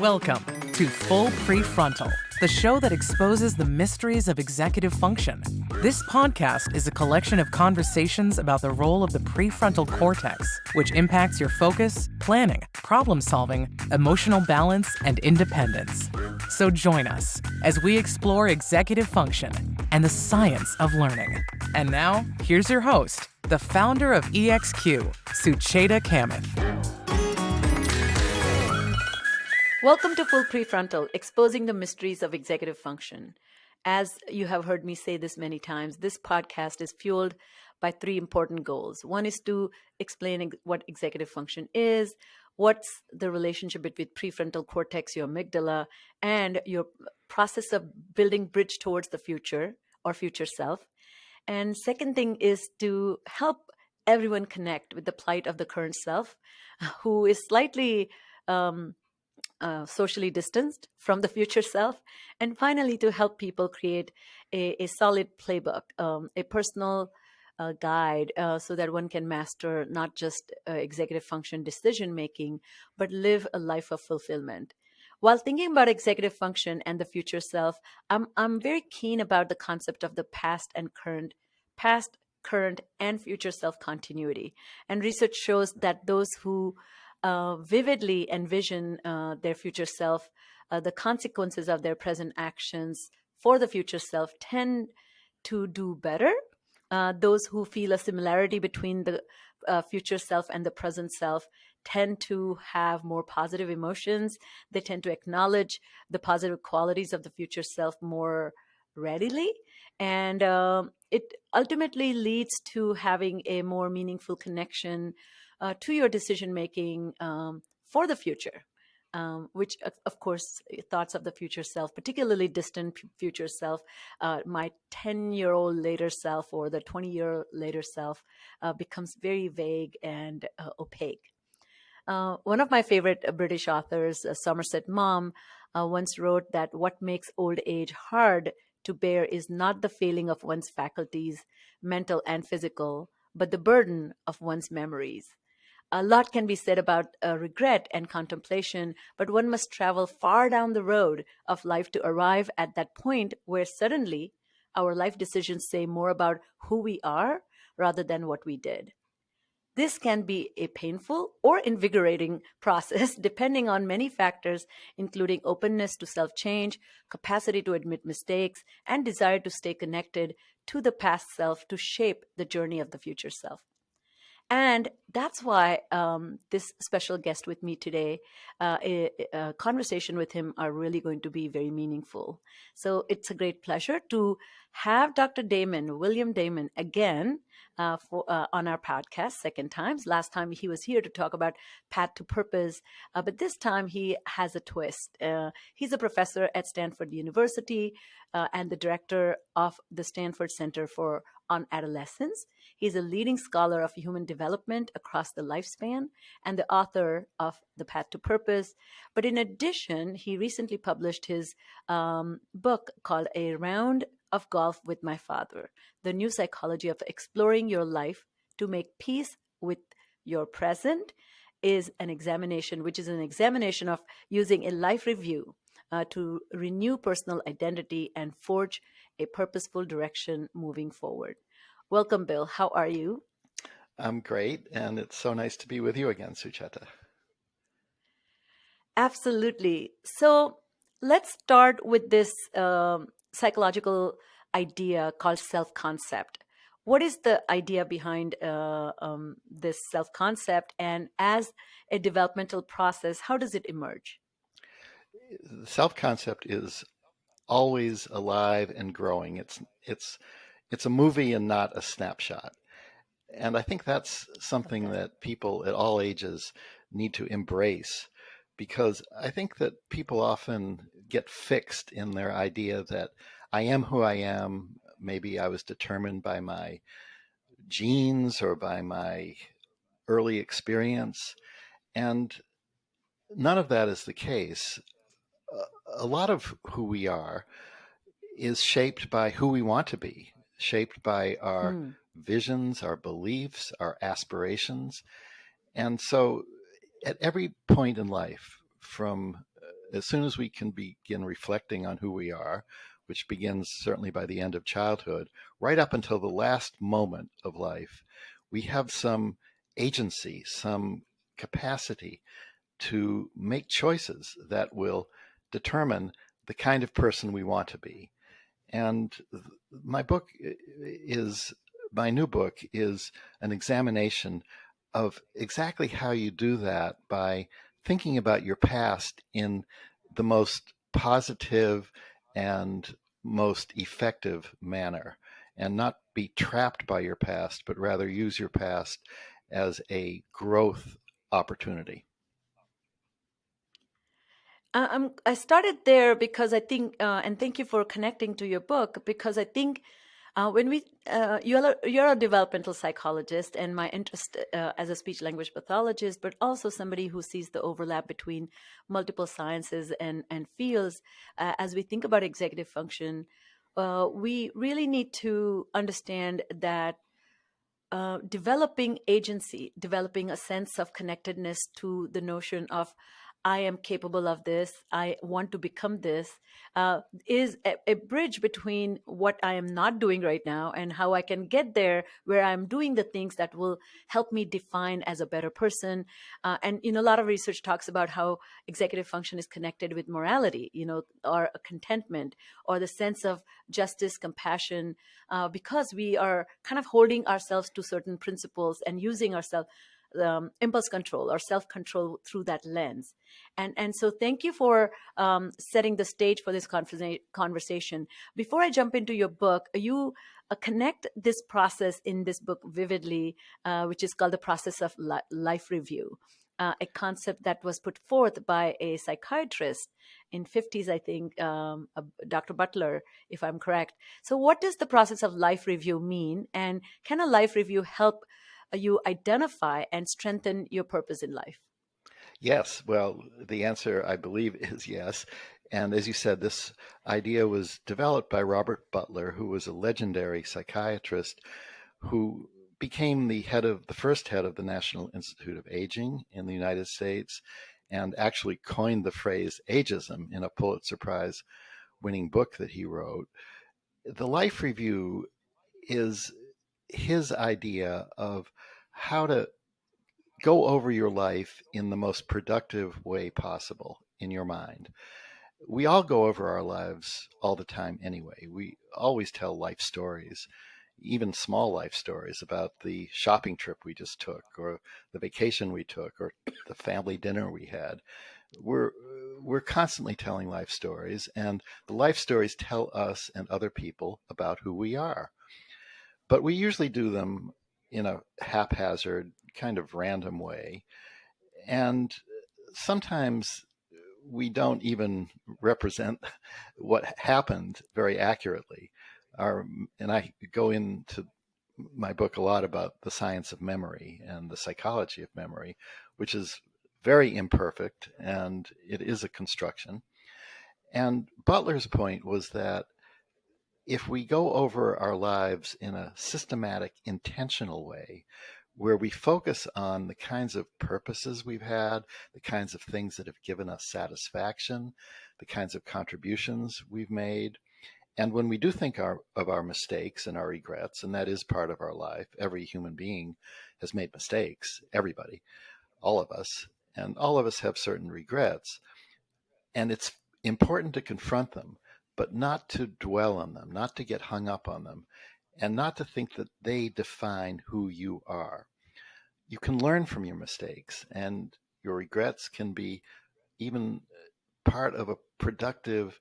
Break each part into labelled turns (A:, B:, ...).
A: Welcome to Full PreFrontal, the show that exposes the mysteries of executive function. This podcast is a collection of conversations about the role of the prefrontal cortex, which impacts your focus, planning, problem-solving, emotional balance, and independence. So join us as we explore executive function and the science of learning. And now, here's your host, the founder of EXQ, Sucheta Kamath.
B: Welcome to Full PreFrontal, exposing the mysteries of executive function. As you have heard me say this many times, this podcast is fueled by three important goals. One is to explain what executive function is, what's the relationship between prefrontal cortex, your amygdala, and your process of building bridge towards the future or future self. And second thing is to help everyone connect with the plight of the current self, who is slightly socially distanced from the future self, and finally to help people create a solid playbook, a personal guide, so that one can master not just executive function decision making, but live a life of fulfillment. While thinking about executive function and the future self, I'm very keen about the concept of the past, current, and future self continuity. And research shows that those who vividly envision their future self, the consequences of their present actions for the future self tend to do better. Those who feel a similarity between the future self and the present self tend to have more positive emotions. They tend to acknowledge the positive qualities of the future self more readily. And it ultimately leads to having a more meaningful connection to your decision-making for the future, which, of course, thoughts of the future self, particularly distant future self, my 10-year-old later self or the 20-year later self becomes very vague and opaque. One of my favorite British authors, Somerset Maugham, once wrote that what makes old age hard to bear is not the failing of one's faculties, mental and physical, but the burden of one's memories. A lot can be said about regret and contemplation, but one must travel far down the road of life to arrive at that point where suddenly our life decisions say more about who we are rather than what we did. This can be a painful or invigorating process depending on many factors, including openness to self-change, capacity to admit mistakes, and desire to stay connected to the past self to shape the journey of the future self. And that's why this special guest with me today, a conversation with him are really going to be very meaningful. So it's a great pleasure to have Dr. Damon, William Damon, again on our podcast, second time. Last time he was here to talk about Path to Purpose, but this time he has a twist. He's a professor at Stanford University and the director of the Stanford Center on Adolescence. He's a leading scholar of human development across the lifespan and the author of The Path to Purpose. But in addition, he recently published his book called A Round of Golf with My Father, The New Psychology of Exploring Your Life to Make Peace with Your Present, is an examination, which is an examination of using a life review to renew personal identity and forge a purposeful direction moving forward. Welcome, Bill. How are you?
C: I'm great, and it's so nice to be with you again, Sucheta.
B: Absolutely. So let's start with this psychological idea called self-concept. What is the idea behind this self-concept, and as a developmental process, how does it emerge?
C: The self-concept is always alive and growing. It's a movie and not a snapshot. And I think that's something that people at all ages need to embrace, because I think that people often get fixed in their idea that I am who I am. Maybe I was determined by my genes or by my early experience. And none of that is the case. A lot of who we are is shaped by who we want to be, shaped by our visions, our beliefs, our aspirations. And so at every point in life, from as soon as we can begin reflecting on who we are, which begins certainly by the end of childhood, right up until the last moment of life, we have some agency, some capacity to make choices that will determine the kind of person we want to be. And my book is, my new book is an examination of exactly how you do that by thinking about your past in the most positive and most effective manner, and not be trapped by your past, but rather use your past as a growth opportunity.
B: I started there because I think, and thank you for connecting to your book, because I think when you're a developmental psychologist, and my interest as a speech language pathologist, but also somebody who sees the overlap between multiple sciences and fields, as we think about executive function, we really need to understand that developing agency, developing a sense of connectedness to the notion of I am capable of this, I want to become this, is a bridge between what I am not doing right now and how I can get there, where I'm doing the things that will help me define as a better person. And a lot of research talks about how executive function is connected with morality, or a contentment, or the sense of justice, compassion, because we are kind of holding ourselves to certain principles and using ourselves impulse control or self-control through that lens. And so thank you for setting the stage for this conversation. Before I jump into your book, you connect this process in this book vividly, which is called the process of life review, a concept that was put forth by a psychiatrist in 50s, I think, Dr. Butler, if I'm correct. So what does the process of life review mean? And can a life review help you identify and strengthen your purpose in life?
C: Yes, well, the answer, I believe, is yes. And as you said, this idea was developed by Robert Butler, who was a legendary psychiatrist who became the first head of the National Institute of Aging in the United States, and actually coined the phrase ageism in a Pulitzer Prize winning book that he wrote. The life review is his idea of how to go over your life in the most productive way possible in your mind. We all go over our lives all the time anyway. We always tell life stories, even small life stories about the shopping trip we just took, or the vacation we took, or the family dinner we had. We're constantly telling life stories, and the life stories tell us and other people about who we are. But we usually do them in a haphazard, kind of random way. And sometimes we don't even represent what happened very accurately. And I go into my book a lot about the science of memory and the psychology of memory, which is very imperfect, and it is a construction. And Butler's point was that if we go over our lives in a systematic, intentional way, where we focus on the kinds of purposes we've had, the kinds of things that have given us satisfaction, the kinds of contributions we've made, and when we do think of our mistakes and our regrets, and that is part of our life, every human being has made mistakes, everybody, all of us, and all of us have certain regrets. And it's important to confront them, but not to dwell on them, not to get hung up on them, and not to think that they define who you are. You can learn from your mistakes, and your regrets can be even part of a productive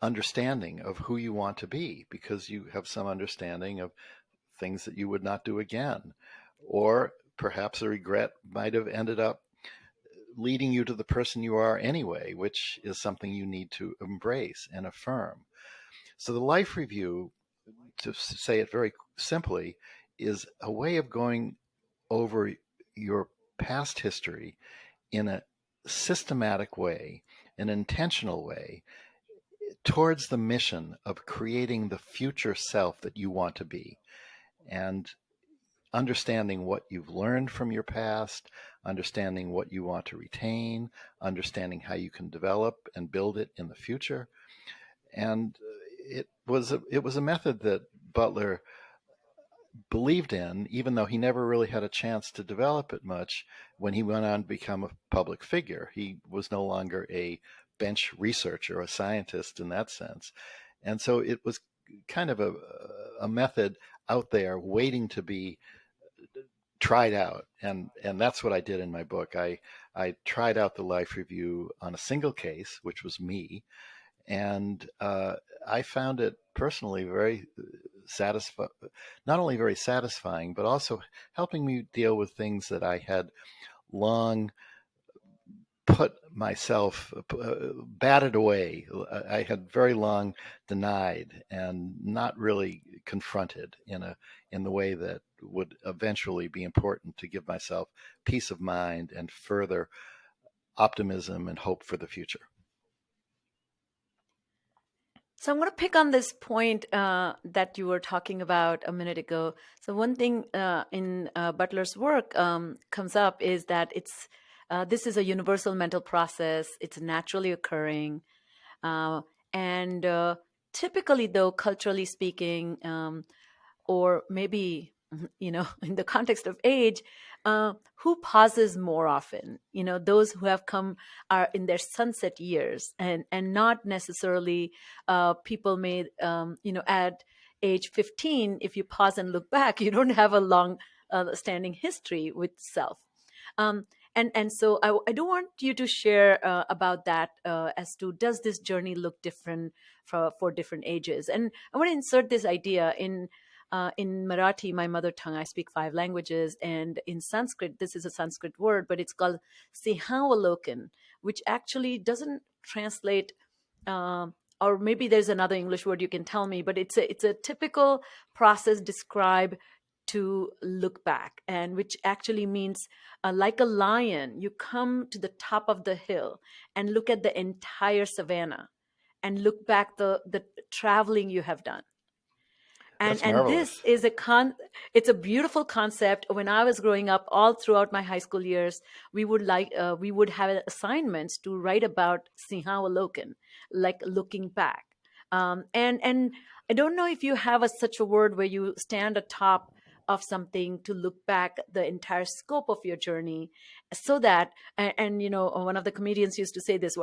C: understanding of who you want to be, because you have some understanding of things that you would not do again. Or perhaps a regret might have ended up leading you to the person you are anyway, which is something you need to embrace and affirm. So the life review, to say it very simply, is a way of going over your past history in a systematic way, an intentional way, towards the mission of creating the future self that you want to be. And understanding what you've learned from your past, understanding what you want to retain, understanding how you can develop and build it in the future. And it was a method that Butler believed in, even though he never really had a chance to develop it much when he went on to become a public figure. He was no longer a bench researcher, a scientist in that sense. And so it was kind of a method out there waiting to be tried out. And that's what I did in my book. I tried out the life review on a single case, which was me. And I found it personally very satisfying, not only very satisfying, but also helping me deal with things that I had long put myself, batted away. I had very long denied and not really confronted in the way that would eventually be important to give myself peace of mind and further optimism and hope for the future.
B: So I'm going to pick on this point that you were talking about a minute ago. So one thing in Butler's work comes up is that this is a universal mental process. It's naturally occurring. And typically, though, culturally speaking, or maybe, in the context of age, who pauses more often? Those who have come are in their sunset years, and not necessarily people made, at age 15, if you pause and look back, you don't have a long standing history with self. And so I do want you to share about that as to, does this journey look different for different ages? And I want to insert this idea in Marathi, my mother tongue. I speak 5 languages, and in Sanskrit, this is a Sanskrit word, but it's called Sinhavalokan, which actually doesn't translate. Or maybe there's another English word you can tell me, but it's a typical process described to look back, and which actually means like a lion, you come to the top of the hill and look at the entire savannah and look back the traveling you have done. And this is it's a beautiful concept. When I was growing up, all throughout my high school years, we would have assignments to write about Sinhavalokan, like looking back. And I don't know if you have such a word where you stand atop of something to look back the entire scope of your journey, so that and one of the comedians used to say this,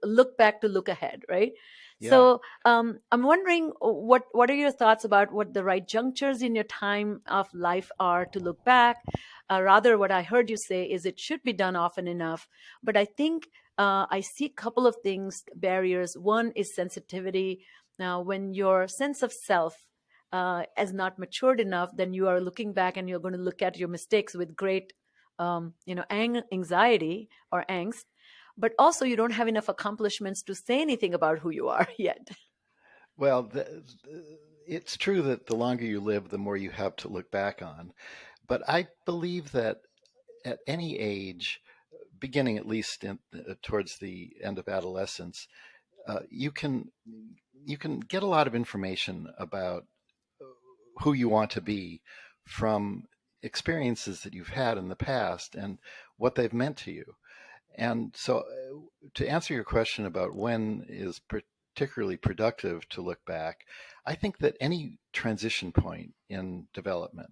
B: look back to look ahead, right?
C: Yeah.
B: So I'm wondering what are your thoughts about what the right junctures in your time of life are to look back? Rather, what I heard you say is it should be done often enough. But I think I see a couple of things, barriers. One is sensitivity. Now, when your sense of self is not matured enough, then you are looking back and you're going to look at your mistakes with great anxiety or angst. But also, you don't have enough accomplishments to say anything about who you are yet.
C: Well, it's true that the longer you live, the more you have to look back on. But I believe that at any age, beginning at least towards the end of adolescence, you can get a lot of information about who you want to be from experiences that you've had in the past and what they've meant to you. And so, to answer your question about when is particularly productive to look back, I think that any transition point in development.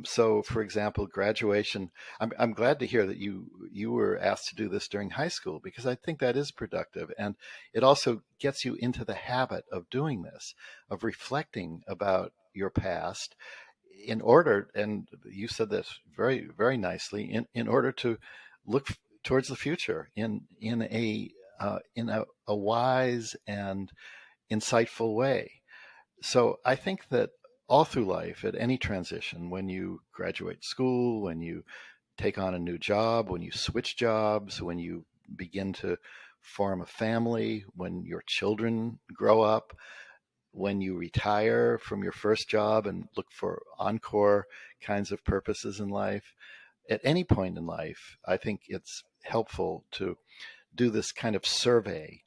C: So, for example, graduation. I'm glad to hear that you were asked to do this during high school, because I think that is productive, and it also gets you into the habit of doing this, of reflecting about your past, in order, and you said this very, very nicely, in order to look towards the future in a wise and insightful way. So I think that all through life, at any transition, when you graduate school, when you take on a new job, when you switch jobs, when you begin to form a family, when your children grow up, when you retire from your first job and look for encore kinds of purposes in life, at any point in life, I think it's helpful to do this kind of survey.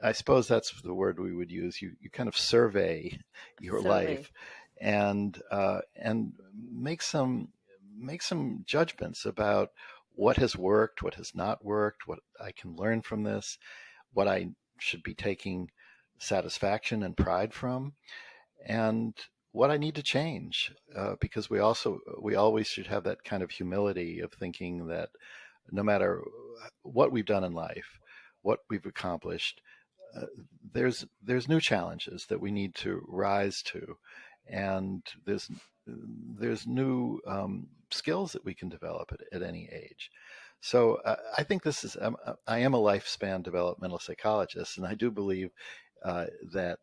C: I suppose that's the word we would use. You kind of survey your life, and make some judgments about what has worked, what has not worked, what I can learn from this, what I should be taking satisfaction and pride from, and what I need to change. Because we always should have that kind of humility of thinking that no matter what we've done in life, what we've accomplished, uh, there's new challenges that we need to rise to, and there's new skills that we can develop at any age. So I think I am a lifespan developmental psychologist, and I do believe that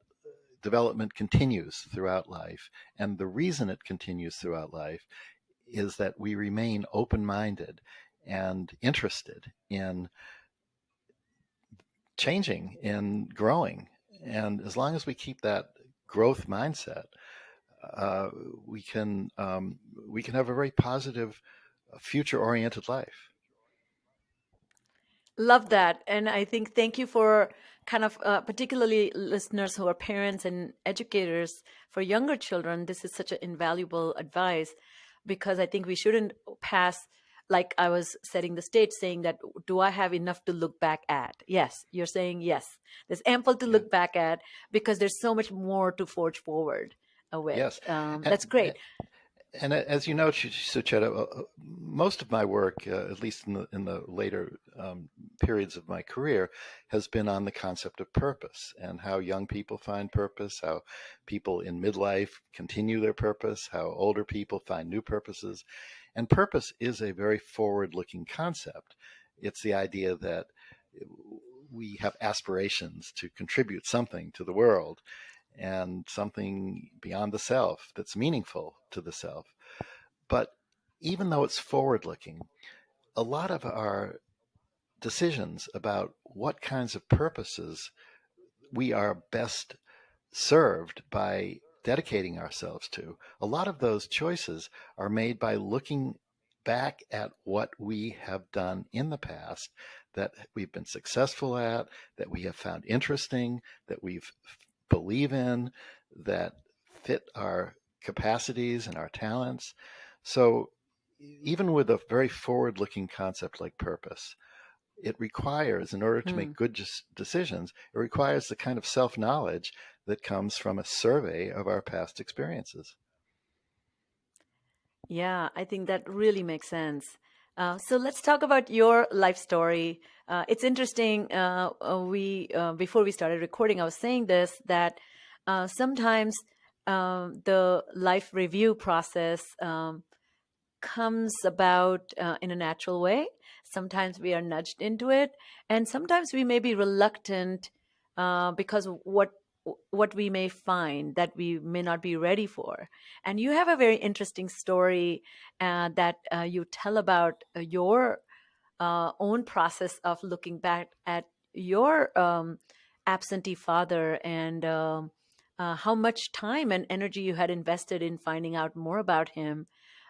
C: development continues throughout life. And the reason it continues throughout life is that we remain open-minded and interested in changing and growing. And as long as we keep that growth mindset, uh, we can we can have a very positive, future-oriented life.
B: Love that. And I think thank you for kind of particularly listeners who are parents and educators for younger children. This is such an invaluable advice because I think we shouldn't pass, like I was setting the stage saying that, do I have enough to look back at? Yes, you're saying yes. There's ample to
C: Yeah.
B: look back at because there's so much more to forge forward with.
C: Yes.
B: That's great.
C: And as you know, Sucheta, most of my work, at least in the later periods of my career, has been on the concept of purpose and how young people find purpose, how people in midlife continue their purpose, how older people find new purposes. And purpose is a very forward-looking concept. It's the idea that we have aspirations to contribute something to the world, and something beyond the self that's meaningful to the self. But even though it's forward looking, a lot of our decisions about what kinds of purposes we are best served by dedicating ourselves to, a lot of those choices are made by looking back at what we have done in the past that we've been successful at, that we have found interesting, that we've believe in, that fit our capacities and our talents. So even with a very forward-looking concept like purpose, it requires, in order to make good decisions, it requires the kind of self-knowledge that comes from a survey of our past experiences.
B: Yeah, I think that really makes sense. So let's talk about your life story. It's interesting. We before we started recording, I was saying this that sometimes the life review process comes about in a natural way. Sometimes we are nudged into it, and sometimes we may be reluctant because what we may find that we may not be ready for. And you have a very interesting story that you tell about your own process of looking back at your absentee father and how much time and energy you had invested in finding out more about him.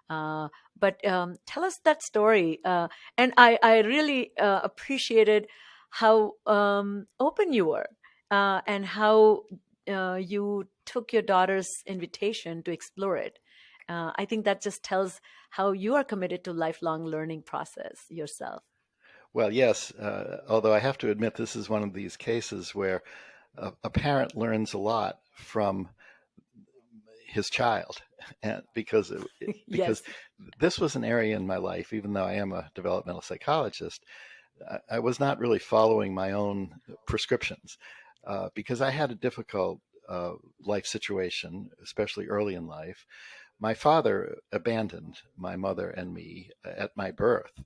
B: But tell us that story. And I really appreciated how open you were and how you took your daughter's invitation to explore it. I think that just tells how you are committed to lifelong learning process yourself.
C: Well, yes, although I have to admit this is one of these cases where a parent learns a lot from his child, and because
B: Yes.
C: this was an area in my life, even though I am a developmental psychologist, I was not really following my own prescriptions because I had a difficult life situation, especially early in life. My father abandoned my mother and me at my birth,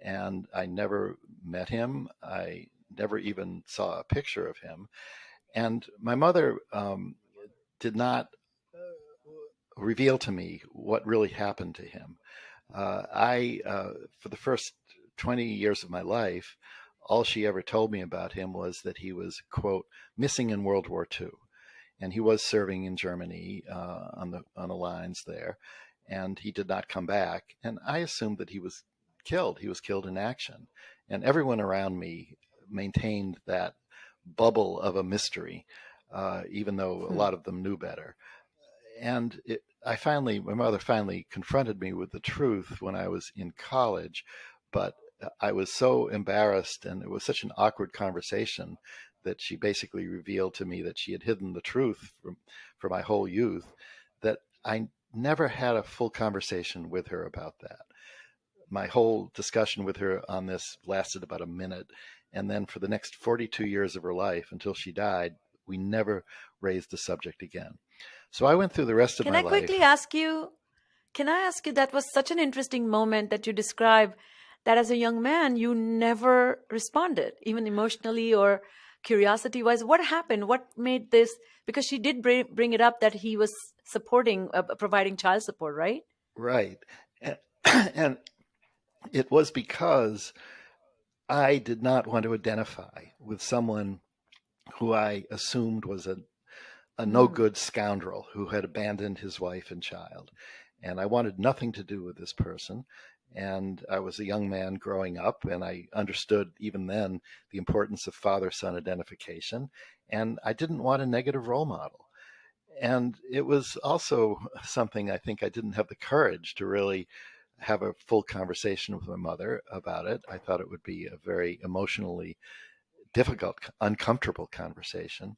C: and I never met him. I never even saw a picture of him. And my mother did not reveal to me what really happened to him. For the first 20 years of my life, all she ever told me about him was that he was, quote, missing in World War II. And he was serving in Germany on the lines there, and he did not come back. And I assumed that he was killed. He was killed in action. And everyone around me maintained that bubble of a mystery, even though a lot of them knew better. And my mother finally confronted me with the truth when I was in college, but I was so embarrassed, and it was such an awkward conversation that she basically revealed to me that she had hidden the truth for my whole youth, that I never had a full conversation with her about that. My whole discussion with her on this lasted about a minute. And then for the next 42 years of her life until she died, we never raised the subject again. So I went through the rest of
B: Can
C: my
B: I quickly
C: life.
B: ask you? Can I ask you, that was such an interesting moment that you describe, that as a young man, you never responded, even emotionally or curiosity wise. What happened? What made this? Because she did bring it up that he was supporting, providing child support, right?
C: Right. And, and it was because I did not want to identify with someone who I assumed was a no
B: Hmm.
C: good scoundrel who had abandoned his wife and child. And I wanted nothing to do with this person. And I was a young man growing up, and I understood even then the importance of father son identification. And I didn't want a negative role model. And it was also something I think I didn't have the courage to really have a full conversation with my mother about it. I thought it would be a very emotionally difficult, uncomfortable conversation.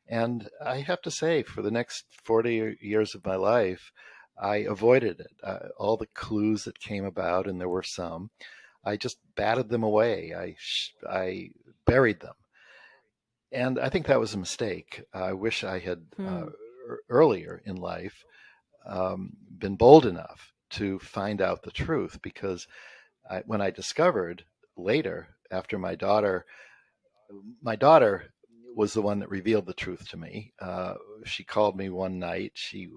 C: And I have to say, for the next 40 years of my life, I avoided it. All the clues that came about, and there were some, I just batted them away. I buried them. And I think that was a mistake. I wish I had
B: Hmm.
C: earlier in life been bold enough to find out the truth, because when I discovered later, after my daughter was the one that revealed the truth to me. She called me one night. She's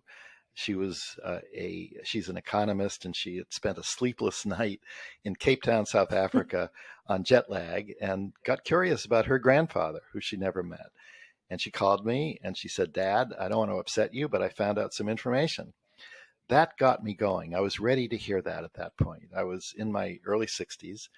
C: an economist, and she had spent a sleepless night in Cape Town, South Africa, on jet lag, and got curious about her grandfather, who she never met. And she called me and she said, "Dad, I don't want to upset you, but I found out some information." That got me going. I was ready to hear that at that point. I was in my early 60s,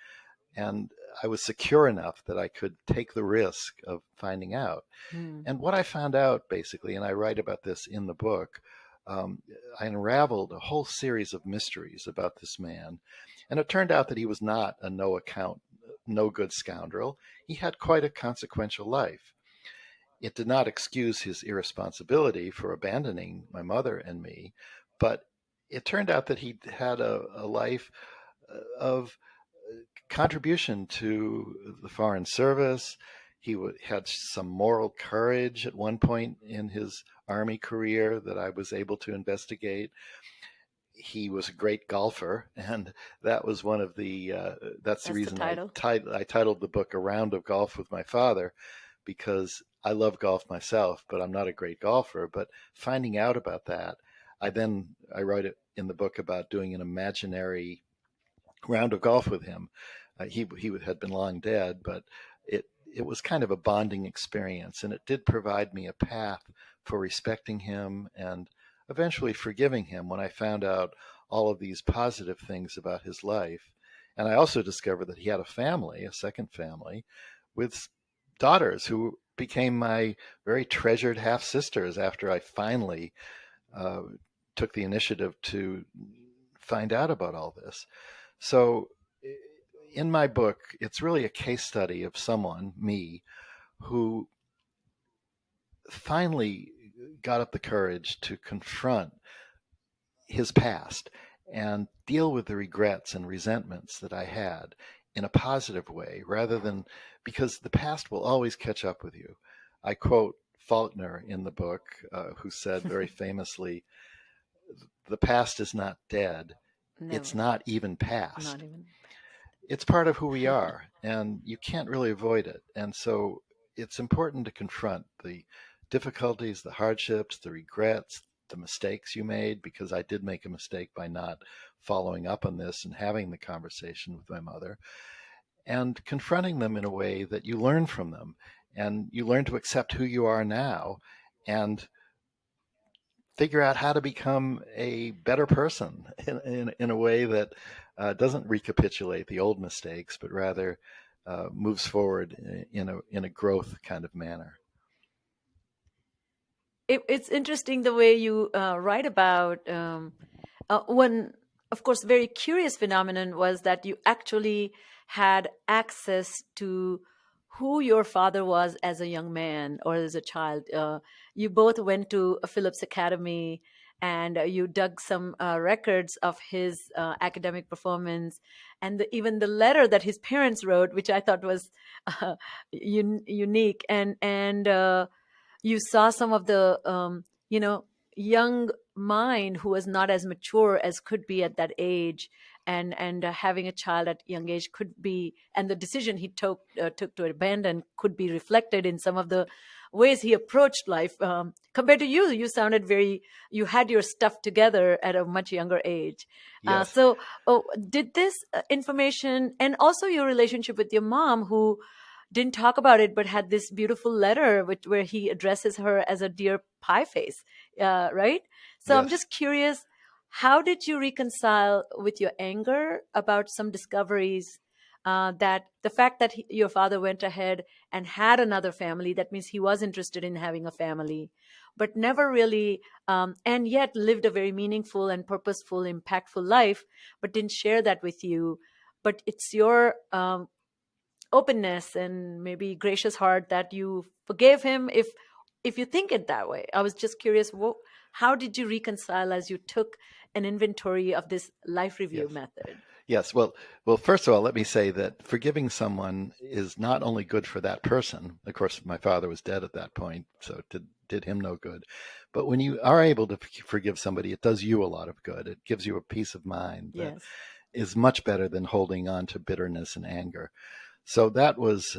C: and I was secure enough that I could take the risk of finding out.
B: Hmm.
C: And what I found out, basically, and I write about this in the book, um, I unraveled a whole series of mysteries about this man. And it turned out that he was not a no account, no good scoundrel. He had quite a consequential life. It did not excuse his irresponsibility for abandoning my mother and me, but it turned out that he had a life of contribution to the Foreign Service. He had some moral courage at one point in his Army career that I was able to investigate. He was a great golfer, and that was one of the that's the
B: That's the
C: reason
B: title.
C: I titled the book "A Round of Golf with My Father," because I love golf myself, but I'm not a great golfer. But finding out about that, I wrote it in the book about doing an imaginary round of golf with him. He had been long dead, but it was kind of a bonding experience, and it did provide me a path for respecting him and eventually forgiving him when I found out all of these positive things about his life. And I also discovered that he had a family, a second family, with daughters who became my very treasured half sisters after I finally uh, took the initiative to find out about all this. So, in my book, it's really a case study of someone, me, who finally got up the courage to confront his past and deal with the regrets and resentments that I had in a positive way, rather than, because the past will always catch up with you. I quote Faulkner in the book, who said very famously, "The past is not dead, it's
B: Never.
C: not even
B: Not
C: past.
B: even.
C: It's part of who we are, and you can't really avoid it." And so it's important to confront the difficulties, the hardships, the regrets, the mistakes you made, because I did make a mistake by not following up on this and having the conversation with my mother, and confronting them in a way that you learn from them, and you learn to accept who you are now, and figure out how to become a better person in a way that doesn't recapitulate the old mistakes, but rather moves forward in a growth kind of manner.
B: it's interesting the way you write about one, of course, very curious phenomenon was that you actually had access to who your father was as a young man or as a child. You both went to a Phillips Academy, and you dug some records of his academic performance, and even the letter that his parents wrote, which I thought was unique. And you saw some of the young mind who was not as mature as could be at that age, and having a child at young age could be, and the decision he took to abandon could be reflected in some of the ways he approached life. Compared to you sounded you had your stuff together at a much younger age.
C: Yes.
B: So did this information, and also your relationship with your mom, who didn't talk about it, but had this beautiful letter where he addresses her as a dear pie face, right? So I'm
C: Yes.
B: just curious, how did you reconcile with your anger about some discoveries, that the fact that your father went ahead and had another family, that means he was interested in having a family, but never really, and yet lived a very meaningful and purposeful, impactful life, but didn't share that with you. But it's your openness and maybe gracious heart that you forgave him, if you think it that way. I was just curious, how did you reconcile as you took an inventory of this life review
C: Yes.
B: method?
C: Yes. Well, first of all, let me say that forgiving someone is not only good for that person. Of course, my father was dead at that point, so it did him no good. But when you are able to forgive somebody, it does you a lot of good. It gives you a peace of mind that
B: Yes.
C: is much better than holding on to bitterness and anger. So that was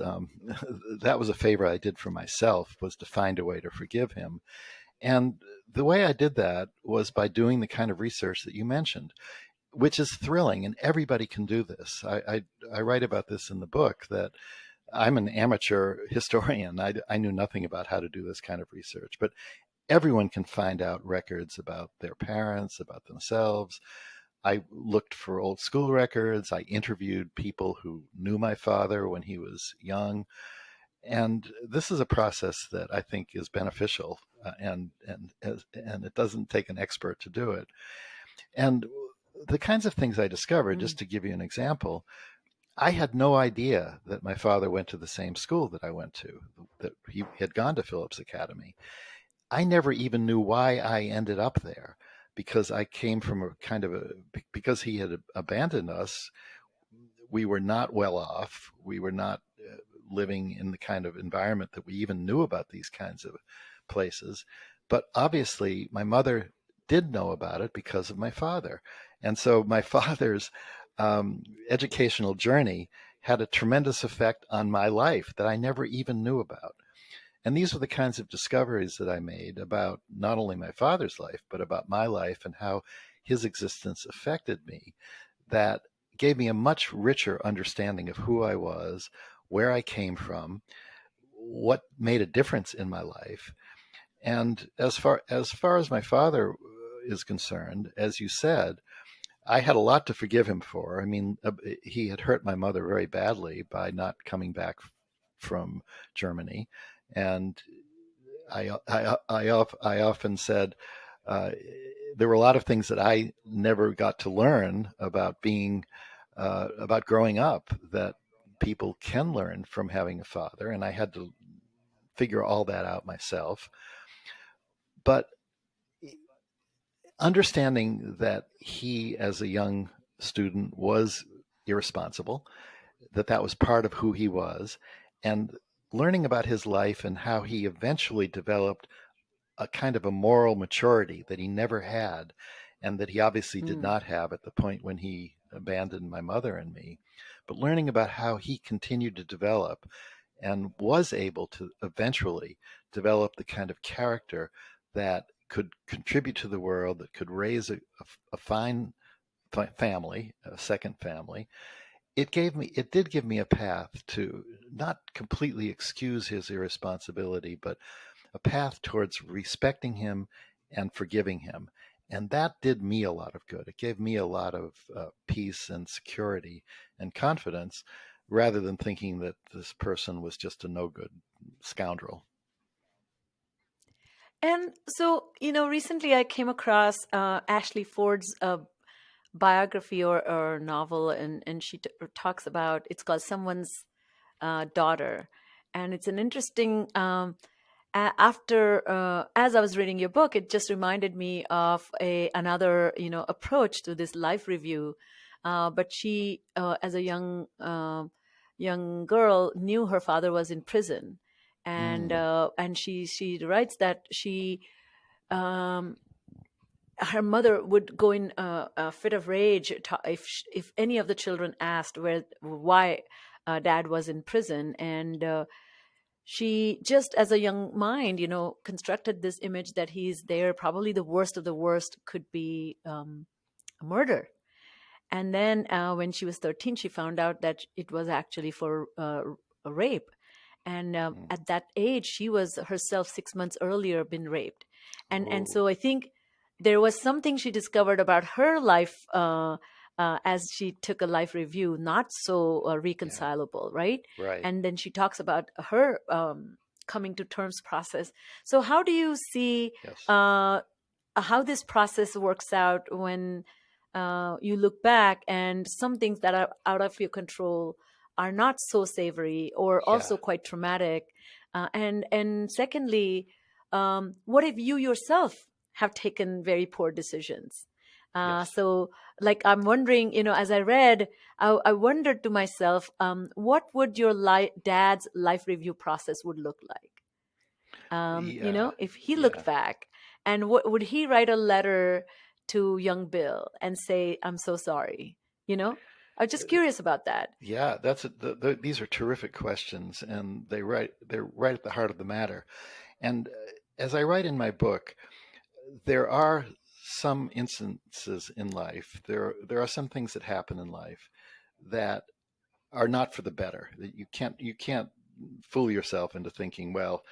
C: that was a favor I did for myself, was to find a way to forgive him. And the way I did that was by doing the kind of research that you mentioned, which is thrilling, and everybody can do this. I write about this in the book, that I'm an amateur historian. I knew nothing about how to do this kind of research, but everyone can find out records about their parents, about themselves. I looked for old school records. I interviewed people who knew my father when he was young. And this is a process that I think is beneficial, and it doesn't take an expert to do it. And the kinds of things I discovered,
B: Mm.
C: just to give you an example, I had no idea that my father went to the same school that I went to, that he had gone to Phillips Academy. I never even knew why I ended up there, because I came from a kind of because he had abandoned us, we were not well off. We were not living in the kind of environment that we even knew about these kinds of places. But obviously, my mother did know about it because of my father. And so my father's educational journey had a tremendous effect on my life that I never even knew about. And these were the kinds of discoveries that I made about not only my father's life, but about my life and how his existence affected me, that gave me a much richer understanding of who I was, where I came from, what made a difference in my life. And as far as my father is concerned, as you said, I had a lot to forgive him for. I mean, he had hurt my mother very badly by not coming back from Germany, and I often said there were a lot of things that I never got to learn about about growing up, that people can learn from having a father, and I had to figure all that out myself. But understanding that he, as a young student, was irresponsible, that was part of who he was, and learning about his life and how he eventually developed a kind of a moral maturity that he never had, and that he obviously did
B: Mm.
C: not have at the point when he abandoned my mother and me. But learning about how he continued to develop and was able to eventually develop the kind of character that could contribute to the world, that could raise a fine family, a second family. It did give me a path to not completely excuse his irresponsibility, but a path towards respecting him and forgiving him. And that did me a lot of good. It gave me a lot of peace and security and confidence, rather than thinking that this person was just a no good scoundrel.
B: And so, recently I came across Ashley Ford's biography or novel, and she talks about, it's called Someone's Daughter. And it's an interesting, as I was reading your book, it just reminded me of another, approach to this life review. But she, as a young girl, knew her father was in prison, and
C: Mm.
B: she writes that um, her mother would go in a fit of rage if any of the children asked why dad was in prison, and she, just as a young mind, constructed this image that he's there, probably the worst of the worst could be a murder. And then when she was 13, she found out that it was actually for a rape. And
C: Mm.
B: at that age, she was herself 6 months earlier been raped. And
C: Oh,
B: so I think there was something she discovered about her life as she took a life review, not so
C: yeah,
B: reconcilable, right?
C: right.
B: And then she talks about her coming to terms process. So how do you see
C: Yes.
B: how this process works out when you look back and some things that are out of your control are not so savory or
C: Yeah.
B: also quite traumatic? And secondly, what if you yourself have taken very poor decisions?
C: Yes.
B: So, like, I'm wondering, as I read, I wondered to myself, what would your dad's life review process would look like?
C: Yeah.
B: If he looked
C: Yeah.
B: back, and would he write a letter to young Bill and say, "I'm so sorry"? I'm just curious about that.
C: Yeah, these are terrific questions, and they're right at the heart of the matter. And as I write in my book, there are some instances in life. There are some things that happen in life that are not for the better. That you can't fool yourself into thinking, well,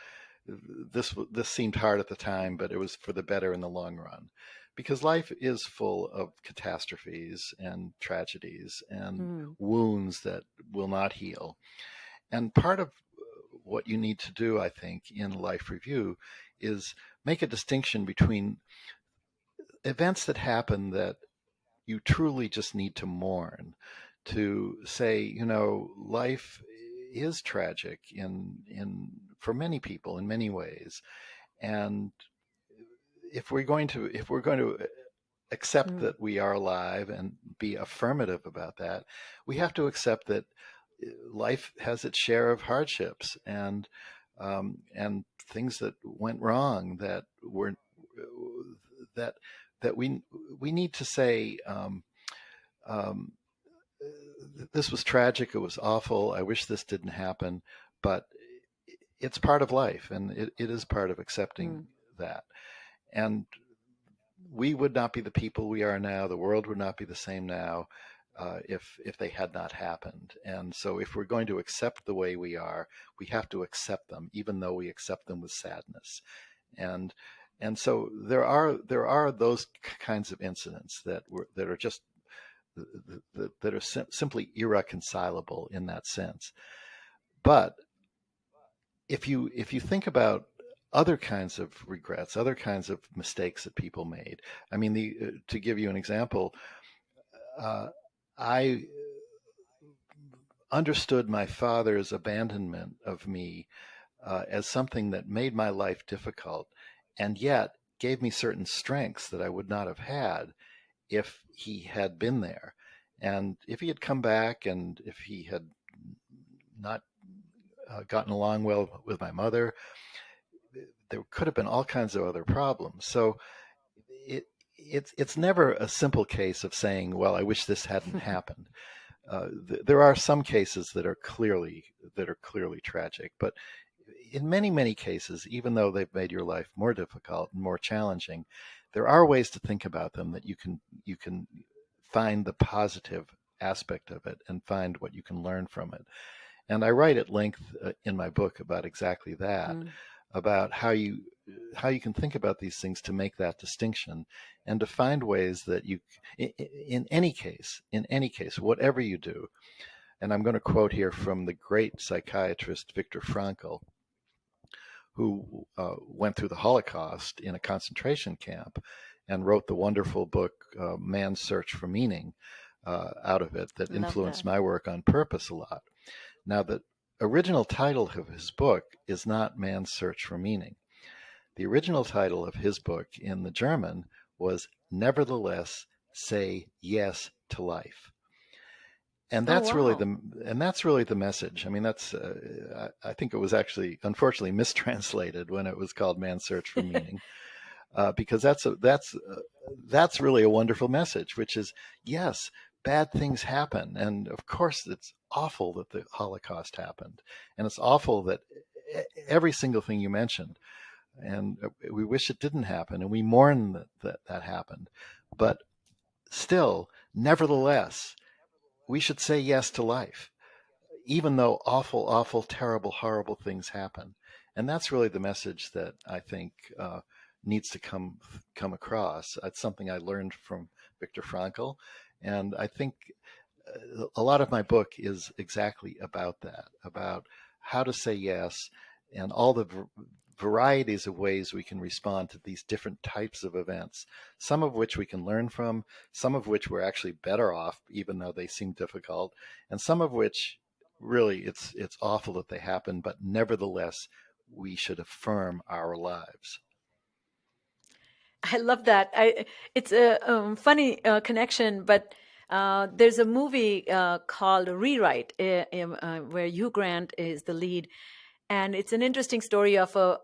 C: this seemed hard at the time, but it was for the better in the long run. Because life is full of catastrophes and tragedies and
B: Mm,
C: wounds that will not heal. And part of what you need to do, I think, in life review is make a distinction between events that happen that you truly just need to mourn, to say, life is tragic in for many people in many ways. And if we're going to accept
B: mm,
C: that we are alive and be affirmative about that, we have to accept that life has its share of hardships and things that went wrong that that we need to say, um, this was tragic, it was awful, I wish this didn't happen, but it's part of life, and it is part of accepting
B: mm,
C: that. And we would not be the people we are now. The world would not be the same now if they had not happened. And so, if we're going to accept the way we are, we have to accept them, even though we accept them with sadness. And and so there are those kinds of incidents that are just that are simply irreconcilable in that sense. But if you think about other kinds of regrets, other kinds of mistakes that people made, I mean, to give you an example, uh, I understood my father's abandonment of me as something that made my life difficult, and yet gave me certain strengths that I would not have had if he had been there. And if he had come back, and if he had not gotten along well with my mother, there could have been all kinds of other problems. So it it's never a simple case of saying, well, I wish this hadn't happened. There are some cases that are clearly tragic, but in many cases, even though they've made your life more difficult and more challenging, there are ways to think about them that you can find the positive aspect of it and find what you can learn from it. And I write at length in my book about exactly that,
B: mm,
C: about how you can think about these things to make that distinction, and to find ways that in any case, whatever you do. And I'm going to quote here from the great psychiatrist Viktor Frankl, who went through the Holocaust in a concentration camp and wrote the wonderful book Man's Search for Meaning out of it that
B: Love
C: influenced
B: that.
C: my work on purpose a lot. Now, the original title of his book is not Man's Search for Meaning. The original title of his book in the German was Nevertheless Say Yes to Life. And
B: Oh,
C: that's really
B: wow.
C: the message. I mean, I think it was actually unfortunately mistranslated when it was called Man's Search for Meaning, because that's really a wonderful message, which is, yes, bad things happen, and of course it's awful that the Holocaust happened, and it's awful that every single thing you mentioned, and we wish it didn't happen, and we mourn that happened, but still, nevertheless, we should say yes to life, even though awful, awful, terrible, horrible things happen. And that's really the message that I think needs to come across. It's something I learned from Viktor Frankl, and I think a lot of my book is exactly about that, about how to say yes and all the varieties of ways we can respond to these different types of events, some of which we can learn from, some of which we're actually better off, even though they seem difficult, and some of which really it's awful that they happen, but nevertheless, we should affirm our lives.
B: I love that. It's a funny connection, but there's a movie called Rewrite, where Hugh Grant is the lead, and it's an interesting story of a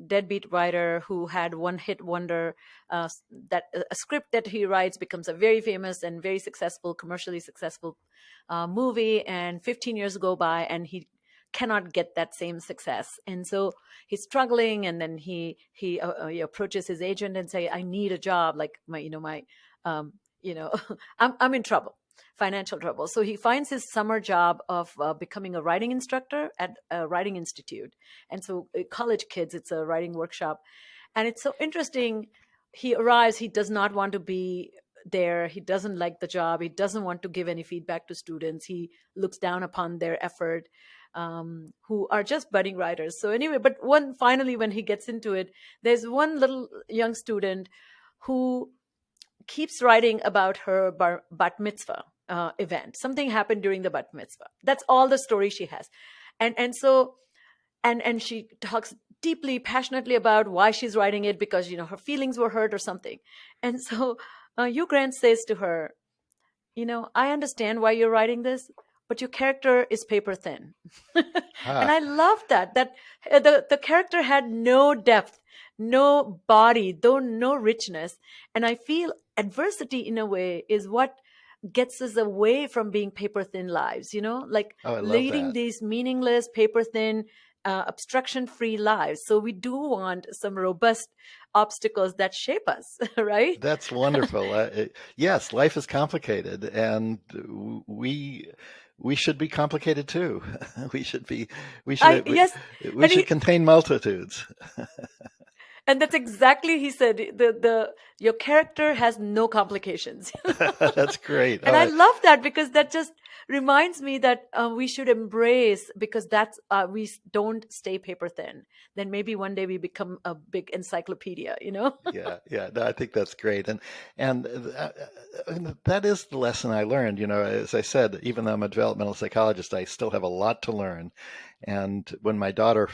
B: deadbeat writer who had one hit wonder. That a script that he writes becomes a very famous and very successful, commercially successful movie, and 15 years go by, and he cannot get that same success, and so he's struggling, and then he approaches his agent and say, I need a job, like my um, you know I'm in trouble, financial trouble. So he finds his summer job of becoming a writing instructor at a writing institute, and so college kids, it's a writing workshop, and it's so interesting. He arrives, he does not want to be there, he doesn't like the job, he doesn't want to give any feedback to students, he looks down upon their effort, who are just budding writers. So anyway, but finally when he gets into it, there's one little young student who keeps writing about her bat mitzvah event. Something happened during the bat mitzvah. That's all the story she has, and she talks deeply, passionately about why she's writing it, because her feelings were hurt or something. And so Hugh Grant says to her, I understand why you're writing this, but your character is paper thin. And
C: Ah,
B: I love that the character had no depth, no body, though no richness. And I feel adversity in a way is what gets us away from being paper thin lives, like
C: oh, I love
B: leading
C: that.
B: these meaningless, paper thin, obstruction free lives. So we do want some robust obstacles that shape us, right?
C: That's wonderful. Yes, life is complicated, and we should be complicated too. We should be we
B: I
C: should
B: Yes,
C: we
B: and
C: should contain multitudes.
B: that's exactly, he said, the your character has no complications.
C: That's great.
B: And
C: All
B: I
C: right.
B: love that, because that just reminds me that we should embrace, because that's don't stay paper thin. Then maybe one day we become a big encyclopedia.
C: Yeah, yeah. No, I think that's great, and that is the lesson I learned. As I said, even though I'm a developmental psychologist, I still have a lot to learn. And when my daughter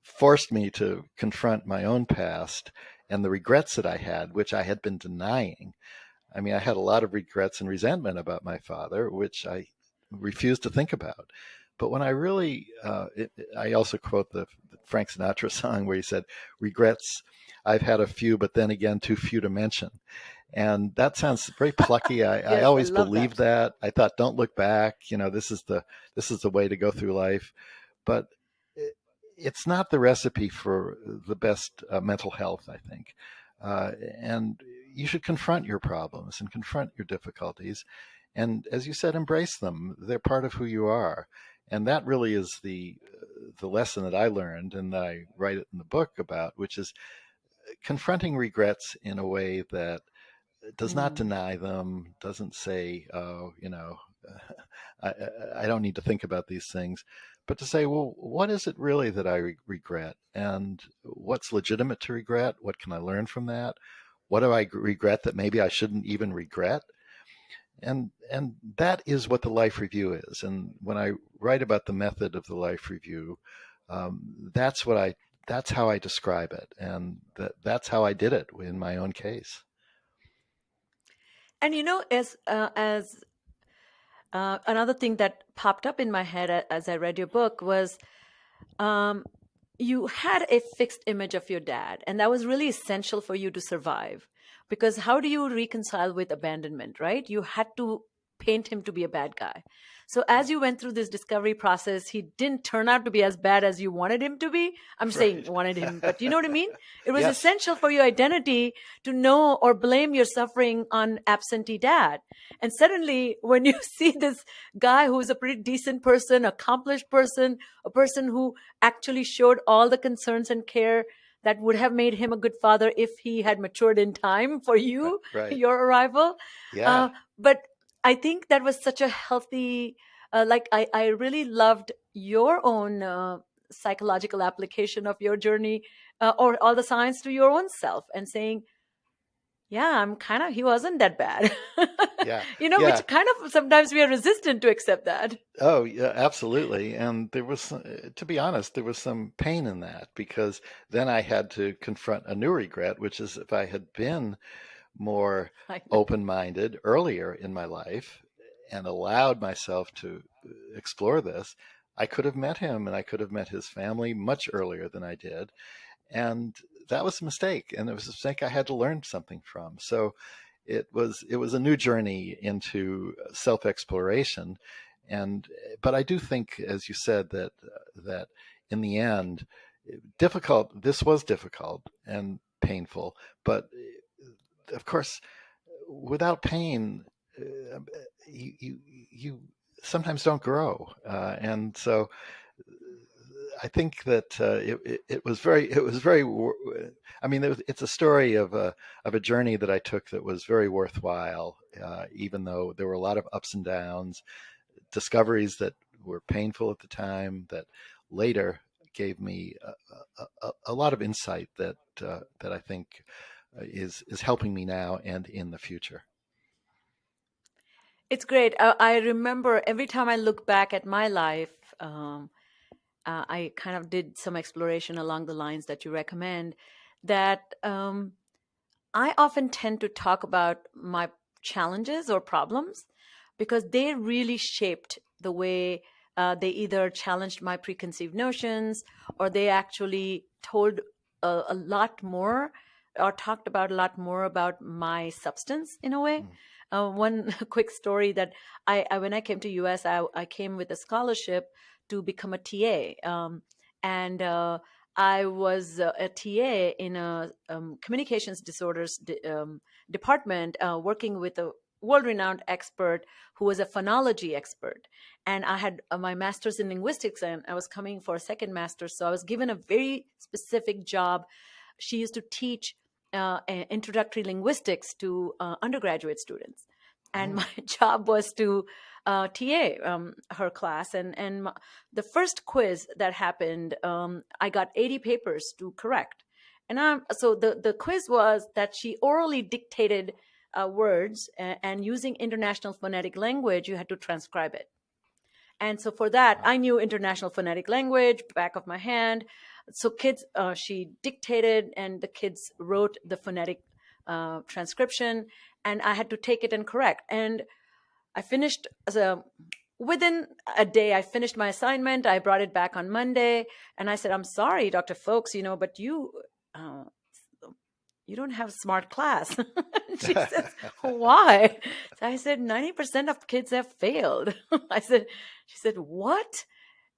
C: forced me to confront my own past and the regrets that I had, which I had been denying. I mean, I had a lot of regrets and resentment about my father, which I refused to think about. But when I really, I also quote the Frank Sinatra song where he said, regrets, I've had a few, but then again, too few to mention. And that sounds very plucky. I
B: Yes, I
C: always
B: love that.
C: believed that. I thought, don't look back. This is the way to go through life. But it's not the recipe for the best mental health, I think. And you should confront your problems and confront your difficulties. And as you said, embrace them. They're part of who you are. And that really is the lesson that I learned and that I write it in the book about, which is confronting regrets in a way that does not
B: Mm.
C: deny them, doesn't say, oh, I don't need to think about these things, but to say, well, what is it really that I regret, and what's legitimate to regret? What can I learn from that? What do I regret that maybe I shouldn't even regret? And that is what the life review is. And when I write about the method of the life review, that's how I describe it, and that's how I did it in my own case.
B: And as another thing that popped up in my head as I read your book was, you had a fixed image of your dad, and that was really essential for you to survive. Because how do you reconcile with abandonment, right? You had to paint him to be a bad guy. So as you went through this discovery process, he didn't turn out to be as bad as you wanted him to be. I'm saying wanted him, but you know what I mean? It was
C: Yes.
B: essential for your identity to know or blame your suffering on absentee dad. And suddenly, when you see this guy who's a pretty decent person, accomplished person, a person who actually showed all the concerns and care that would have made him a good father if he had matured in time for you,
C: Right.
B: your arrival.
C: Yeah.
B: But I think that was such a healthy, I really loved your own psychological application of your journey, or all the science to your own self, and saying, yeah, he wasn't that bad.
C: Yeah.
B: Which kind of sometimes we are resistant to accept that.
C: Oh, yeah, absolutely. And there was, to be honest, there was some pain in that, because then I had to confront a new regret, which is if I had been more open-minded earlier in my life and allowed myself to explore this, I could have met him and I could have met his family much earlier than I did. And that was a mistake. And it was a mistake I had to learn something from. So it was a new journey into self-exploration. But I do think, as you said, that in the end, this was difficult and painful, but of course, without pain, you sometimes don't grow, and so I think that it was very. I mean, it's a story of a journey that I took that was very worthwhile, even though there were a lot of ups and downs, discoveries that were painful at the time that later gave me a lot of insight that I think is helping me now and in the future.
B: It's great. I remember every time I look back at my life, I kind of did some exploration along the lines that you recommend, that I often tend to talk about my challenges or problems because they really shaped the way they either challenged my preconceived notions, or they actually told a lot more or talked about a lot more about my substance in a way. One quick story that when I came to US, I came with a scholarship to become a TA. And I was a TA in a communications disorders department, working with a world-renowned expert who was a phonology expert. And I had my master's in linguistics, and I was coming for a second master's. So I was given a very specific job. She used to teach introductory linguistics to undergraduate students. And my job was to TA her class. And the first quiz that happened, I got 80 papers to correct. And so the quiz was that she orally dictated words, and using International Phonetic Language, you had to transcribe it. And so for that, I knew International Phonetic Language, back of my hand. So she dictated, and the kids wrote the phonetic transcription, and I had to take it and correct. And I finished within a day. I finished my assignment. I brought it back on Monday, and I said, "I'm sorry, Dr. Folks, but you don't have smart class." She says, "Why?" So I said, 90% of kids have failed. She said, "What?"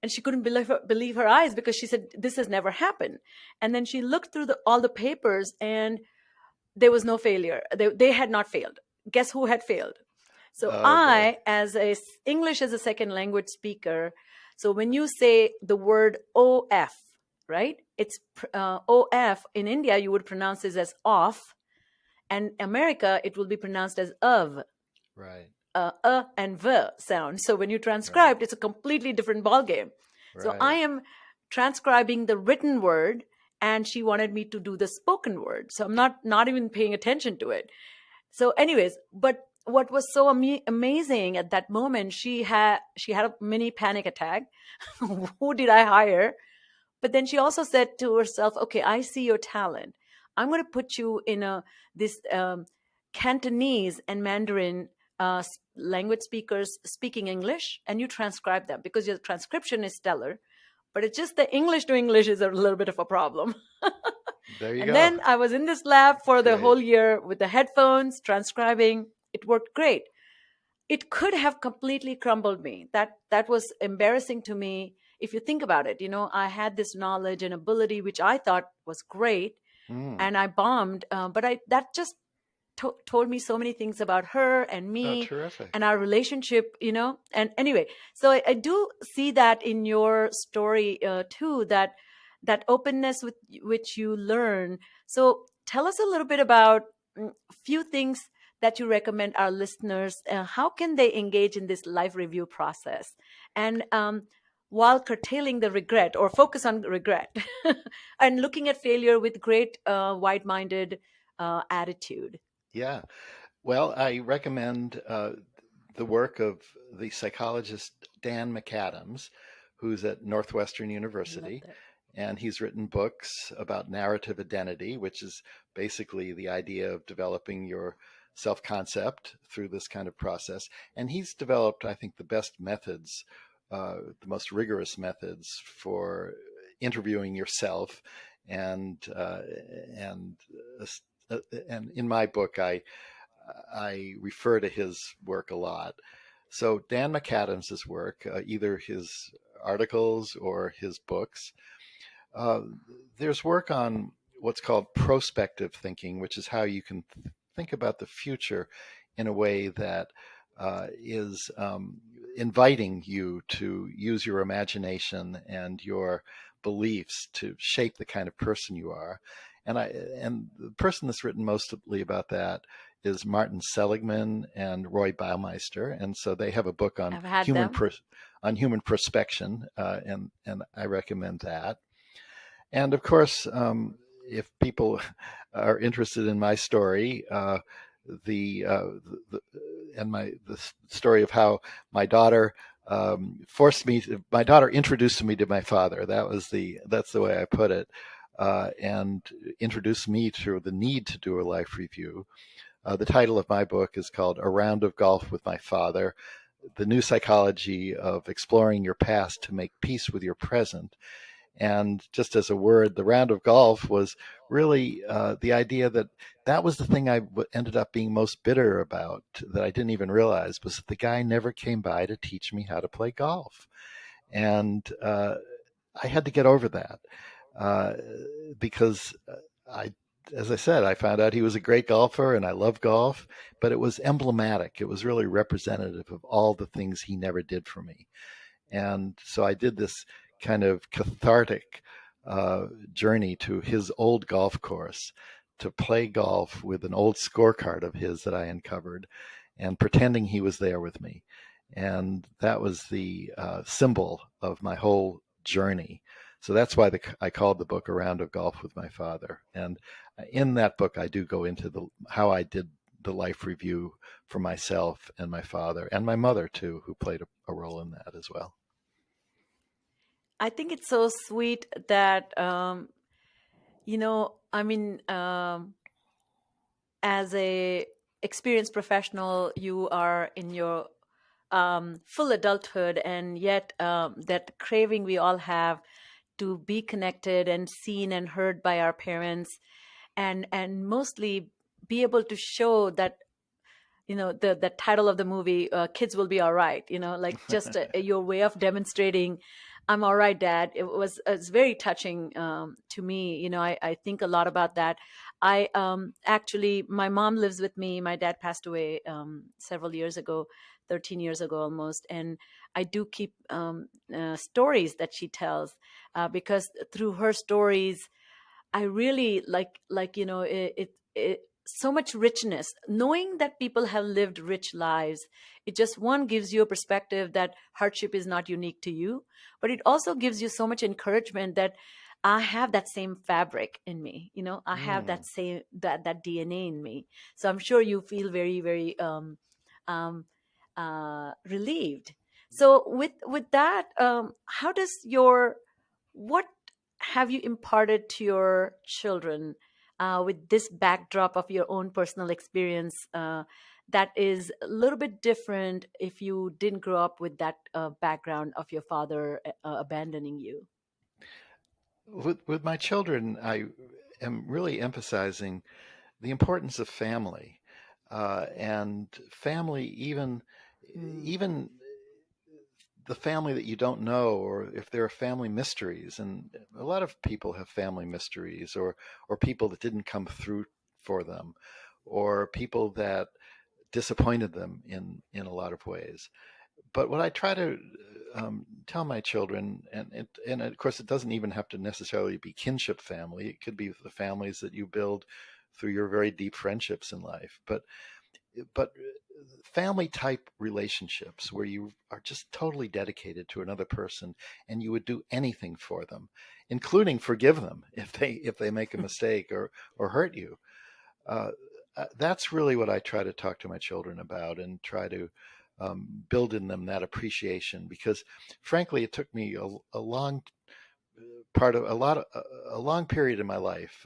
B: And she couldn't believe her eyes, because she said, "This has never happened." And then she looked through all the papers, and there was no failure. They had not failed. Guess who had failed? So I, as English as a second language speaker, so when you say the word OF, right? It's OF in India, you would pronounce this as off. And America, it will be pronounced as of.
C: Right.
B: And V sound. So when you transcribed, it's a completely different ballgame. So I am transcribing the written word, and she wanted me to do the spoken word. So I'm not even paying attention to it. So anyways, but what was so amazing at that moment, she had a mini panic attack. Who did I hire? But then she also said to herself, okay, I see your talent. I'm going to put you in this Cantonese and Mandarin language speakers speaking English, and you transcribe them, because your transcription is stellar. But it's just the English to English is a little bit of a problem.
C: There you
B: And
C: go.
B: then I was in this lab for the
C: Great.
B: whole year with the headphones, transcribing. It worked great. It could have completely crumbled me. That was embarrassing to me. If you think about it, I had this knowledge and ability, which I thought was great, and I bombed. But that just told me so many things about her and me.
C: Oh, terrific.
B: And our relationship, And anyway, so I do see that in your story too, that openness with which you learn. So tell us a little bit about a few things that you recommend our listeners. How can they engage in this life review process? And while curtailing the regret, or focus on regret, and looking at failure with great wide-minded attitude.
C: Yeah. Well, I recommend the work of the psychologist Dan McAdams, who's at Northwestern University. And he's written books about narrative identity, which is basically the idea of developing your self-concept through this kind of process. And he's developed, I think, the best methods, the most rigorous methods for interviewing yourself. And in my book, I refer to his work a lot. So Dan McAdams' work, either his articles or his books, there's work on what's called prospective thinking, which is how you can think about the future in a way that is inviting you to use your imagination and your beliefs to shape the kind of person you are. And the person that's written mostly about that is Martin Seligman and Roy Baumeister, and so they have a book on human prospection, and I recommend that. And of course, if people are interested in my story, the story of how my daughter my daughter introduced me to my father. That's the way I put it, and introduced me to the need to do a life review. The title of my book is called A Round of Golf with My Father: The New Psychology of Exploring Your Past to Make Peace with Your Present. And just as a word, the round of golf was really the idea that was the thing I ended up being most bitter about, that I didn't even realize, was that the guy never came by to teach me how to play golf. And I had to get over that because as I said, I found out he was a great golfer and I love golf, but it was emblematic. It was really representative of all the things he never did for me. And so I did this kind of cathartic journey to his old golf course to play golf with an old scorecard of his that I uncovered, and pretending he was there with me. And that was the symbol of my whole journey. So that's why I called the book A Round of Golf with My Father. And in that book, I do go into how I did the life review for myself and my father and my mother too, who played a role in that as well.
B: I think it's so sweet that, as a experienced professional, you are in your full adulthood, and yet that craving we all have to be connected and seen and heard by our parents, and mostly be able to show that, the title of the movie, Kids Will Be All Right, like just your way of demonstrating, I'm all right, Dad. It's very touching to me. I think a lot about that. I actually, my mom lives with me. My dad passed away several years ago, 13 years ago almost. And I do keep stories that she tells because through her stories, I really it so much richness. Knowing that people have lived rich lives, it just, one, gives you a perspective that hardship is not unique to you, but it also gives you so much encouragement that I have that same fabric in me. I have that same that DNA in me. So I'm sure you feel very, very relieved. So with that, how does what have you imparted to your children with this backdrop of your own personal experience that is a little bit different if you didn't grow up with that background of your father abandoning you?
C: With my children, I am really emphasizing the importance of family, and family, even the family that you don't know, or if there are family mysteries. And a lot of people have family mysteries, or people that didn't come through for them, or people that disappointed them in a lot of ways. But what I try to tell my children, and of course it doesn't even have to necessarily be kinship family. It could be the families that you build through your very deep friendships in life. But family type relationships where you are just totally dedicated to another person, and you would do anything for them, including forgive them if they make a mistake or hurt you. That's really what I try to talk to my children about, and try to build in them that appreciation, because frankly it took me a long period in my life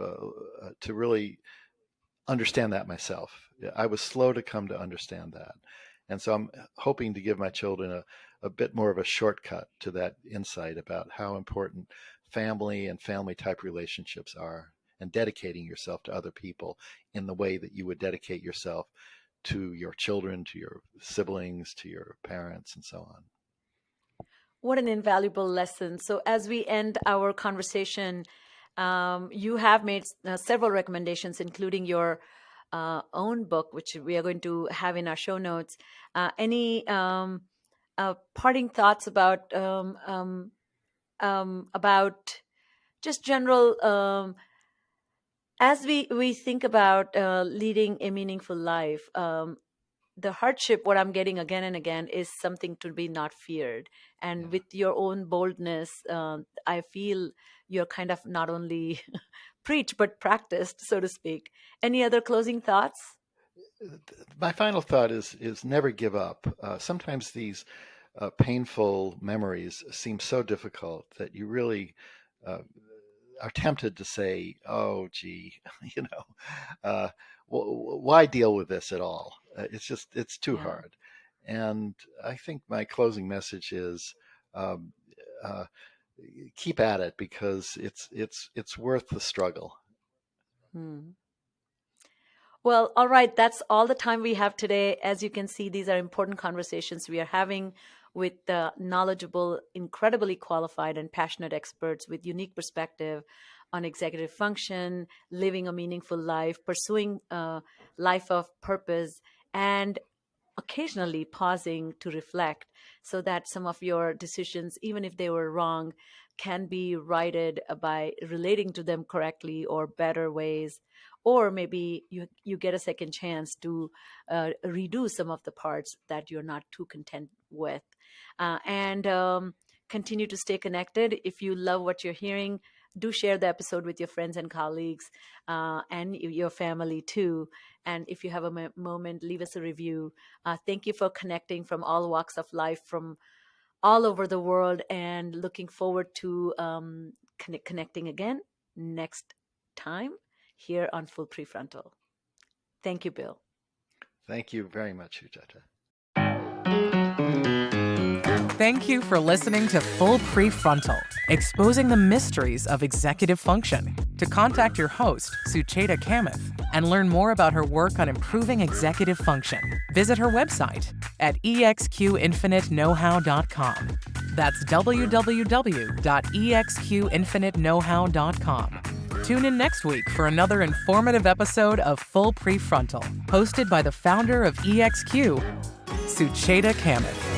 C: to really understand that myself. I was slow to come to understand that. And so I'm hoping to give my children a bit more of a shortcut to that insight about how important family and family type relationships are, and dedicating yourself to other people in the way that you would dedicate yourself to your children, to your siblings, to your parents, and so on.
B: What an invaluable lesson. So as we end our conversation, you have made several recommendations, including your own book, which we are going to have in our show notes. Any parting thoughts about just general, as we think about leading a meaningful life, the hardship, what I'm getting again and again, is something to be not feared. And with your own boldness, I feel you're kind of not only preached, but practiced, so to speak. Any other closing thoughts?
C: My final thought is never give up. Sometimes these painful memories seem so difficult that you really are tempted to say, oh, gee, why deal with this at all? It's too hard. And I think my closing message is keep at it, because it's worth the struggle.
B: Well, all right. That's all the time we have today. As you can see, these are important conversations we are having with knowledgeable, incredibly qualified and passionate experts with unique perspective on executive function, living a meaningful life, pursuing a life of purpose, and occasionally pausing to reflect so that some of your decisions, even if they were wrong, can be righted by relating to them correctly or better ways. Or maybe you get a second chance to redo some of the parts that you're not too content with. And continue to stay connected. If you love what you're hearing, do share the episode with your friends and colleagues and your family too. And if you have a moment, leave us a review. Thank you for connecting from all walks of life, from all over the world, and looking forward to connecting again next time here on Full PreFrontal. Thank you, Bill.
C: Thank you very much, Sujata.
A: Thank you for listening to Full PreFrontal, exposing the mysteries of executive function. To contact your host, Sucheta Kamath, and learn more about her work on improving executive function, visit her website at exqinfiniteknowhow.com. That's www.exqinfiniteknowhow.com. Tune in next week for another informative episode of Full PreFrontal, hosted by the founder of EXQ, Sucheta Kamath.